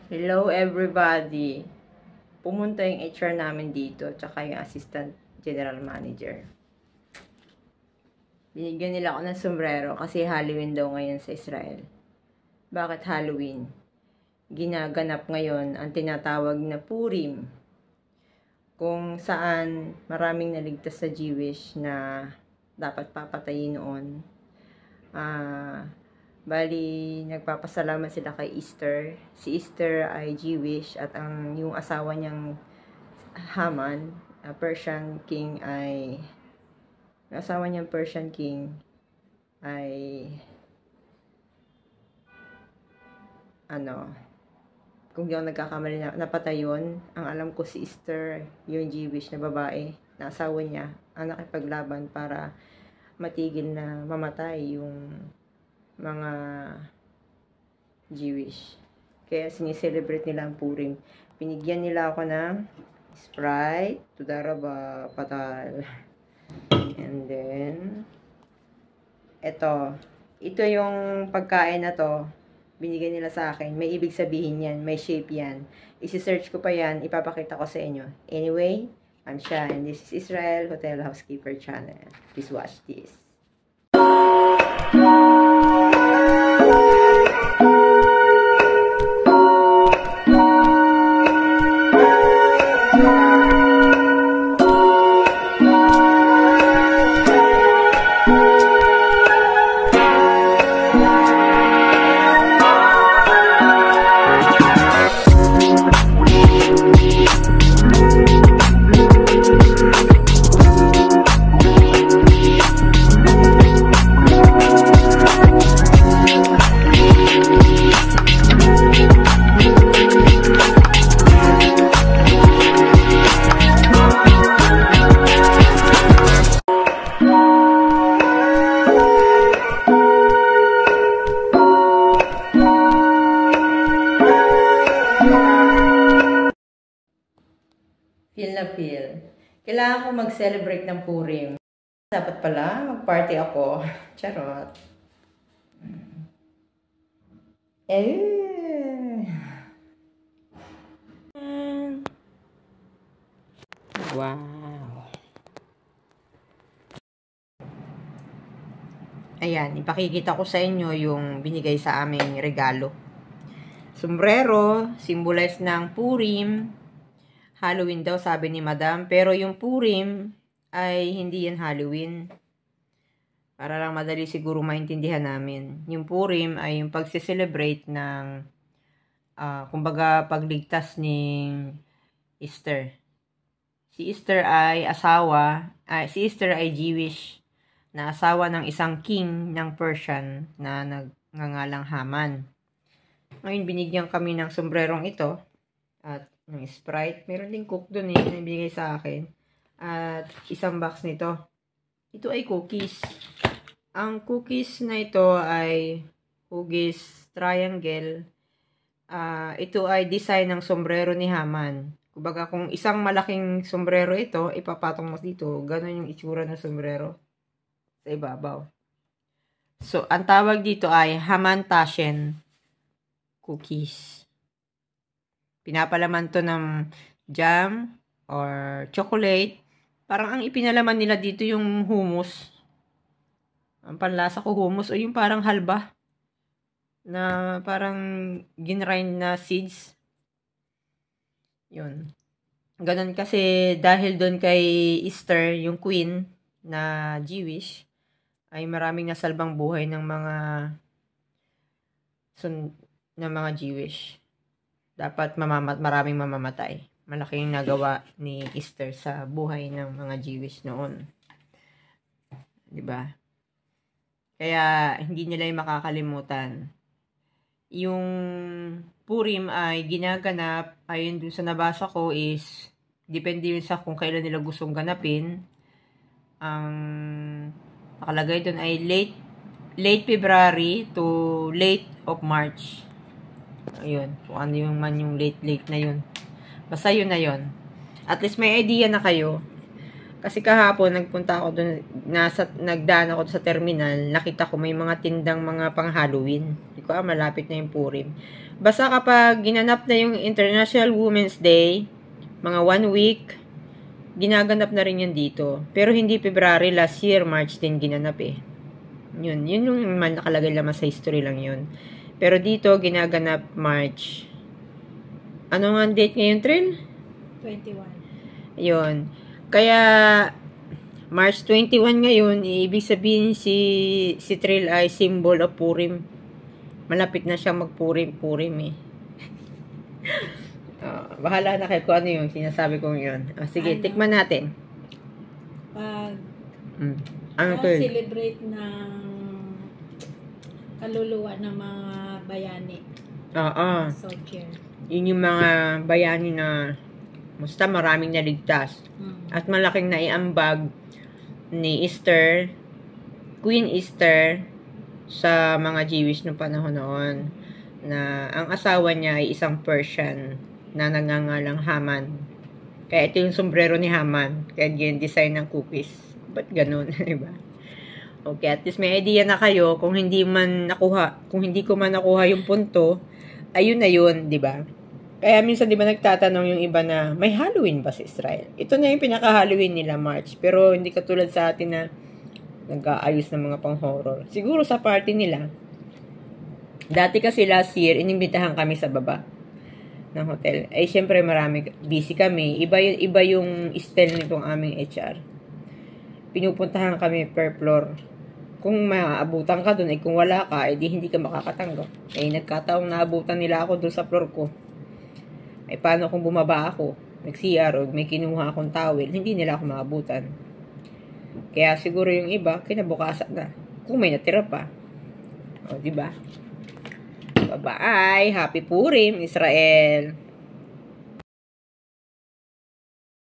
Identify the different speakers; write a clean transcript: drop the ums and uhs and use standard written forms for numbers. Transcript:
Speaker 1: Hello everybody! Pumunta yung HR namin dito, tsaka yung Assistant General Manager. Binigyan nila ako ng sombrero kasi Halloween daw ngayon sa Israel. Bakit Halloween? Ginaganap ngayon ang tinatawag na Purim, kung saan maraming naligtas sa Jewish na dapat papatayin noon. Bali, nagpapasalamat sila kay Easter. Si Easter ay Jewish at yung asawa niyang Haman, Persian king ay kung di ako nagkakamali napatay yun. Ang alam ko si Easter, yung Jewish na babae, na asawa niya, ang nakipaglaban para matigil na mamatay yung mga Jewish. Kaya sinicelebrate nila ang Purim. Pinigyan nila ako ng Sprite, Tudaraba, Patal. And then, ito yung pagkain na to, binigyan nila sa akin. May ibig sabihin yan, may shape yan. Isi-search ko pa yan, ipapakita ko sa inyo. Anyway, I'm Sha, and this is Israel Hotel Housekeeper Channel. Please watch this. Feel na feel. Kailangan ko mag-celebrate ng Purim. Dapat pala, mag-party ako. Charot. Wow. Ayan, ipakikita ko sa inyo yung binigay sa aming regalo. Sombrero, symbolize ng Purim. Halloween daw, sabi ni Madam. Pero yung Purim ay hindi yan Halloween. Para lang madali siguro maintindihan namin. Yung Purim ay yung pagse-celebrate ng kumbaga pagligtas ni Easter. Si Easter ay Jewish na asawa ng isang king ng Persian na nagngangalang Haman. Ngayon binigyan kami ng sombrerong ito at ng Sprite. Meron din coke doon na ibigay sa akin. At isang box nito. Ito ay cookies. Ang cookies na ito ay Huggies Triangle. Ito ay design ng sombrero ni Haman. Kumbaga kung isang malaking sombrero ito, ipapatong mo dito. Ganon yung itsura ng sombrero sa ibabaw. So, ang tawag dito ay Haman Tashen cookies. Pinapalaman to ng jam or chocolate. Parang ang ipinalaman nila dito yung hummus. Ang panlasa ko hummus o yung parang halba na parang ginrind na seeds. Yun. Ganon kasi dahil doon kay Easter, yung queen na Jewish, ay maraming nasalbang buhay ng mga Jewish. Dapat maraming mamamatay. Malaking nagawa ni Easter sa buhay ng mga Jewish noon. 'Di ba? Kaya hindi nila yung makakalimutan. Yung Purim ay ginaganap, ayon dun sa nabasa ko is, depende yun sa kung kailan nila gustong ganapin. Ang nakalagay dun ay late February to late of March. Ayun, kung ano yung man yung late na yun. Basta yun na yun. At least may idea na kayo. Kasi kahapon, nagpunta ako doon, nagdaan ako sa terminal, nakita ko may mga tindang mga pang Halloween. Hindi ko, malapit na yung Purim. Basta kapag ginanap na yung International Women's Day, mga 1 week, ginaganap na rin yun dito. Pero hindi February, last year, March din ginanap eh. Yun yung nakalagay naman sa history lang yun. Pero dito, ginaganap March. Ano nga ang date ngayon, Trill?
Speaker 2: 21.
Speaker 1: Yun. Kaya, March 21 ngayon, ibig sabihin si Trill ay symbol of Purim. Malapit na siya magpurim-purim eh. Bahala na kayo kung ano yung sinasabi kong yun. Sige, tikman natin.
Speaker 2: Pag
Speaker 1: ano to yun?
Speaker 2: celebrate ng kaluluwa ng mga bayani.
Speaker 1: Oo.
Speaker 2: Soldier.
Speaker 1: Yun yung mga bayani na musta maraming naligtas. At malaking naiambag ni Esther, Queen Esther, sa mga Jewish noong panahon noon, na ang asawa niya ay isang Persian na nagngangalang Haman. Kaya ito yung sombrero ni Haman. Kaya yung design ng cookies. Ba't ganun? Diba? Okay, at least may idea na kayo kung hindi ko man nakuha yung punto, ayun na yun, di ba? Kaya minsan, di ba, nagtatanong yung iba na, may Halloween ba sa Israel? Ito na yung pinaka-Halloween nila, March. Pero hindi katulad sa atin na nag-aayos ng mga pang-horror. Siguro sa party nila. Dati kasi last year, inimbitahan kami sa baba ng hotel. Eh, syempre busy kami. Iba yung style nitong aming HR. Pinupuntahan kami per floor. Kung maabutan ka dun, kung wala ka, hindi ka makakatanggap. Nagkataong naabutan nila ako dun sa floor ko. Paano kung bumaba ako, nag-CR, o may kinuha akong towel, hindi nila ako maabutan. Kaya siguro yung iba, kinabukasan na. Kung may natira pa. O, diba? Bye-bye! Happy Purim, Israel!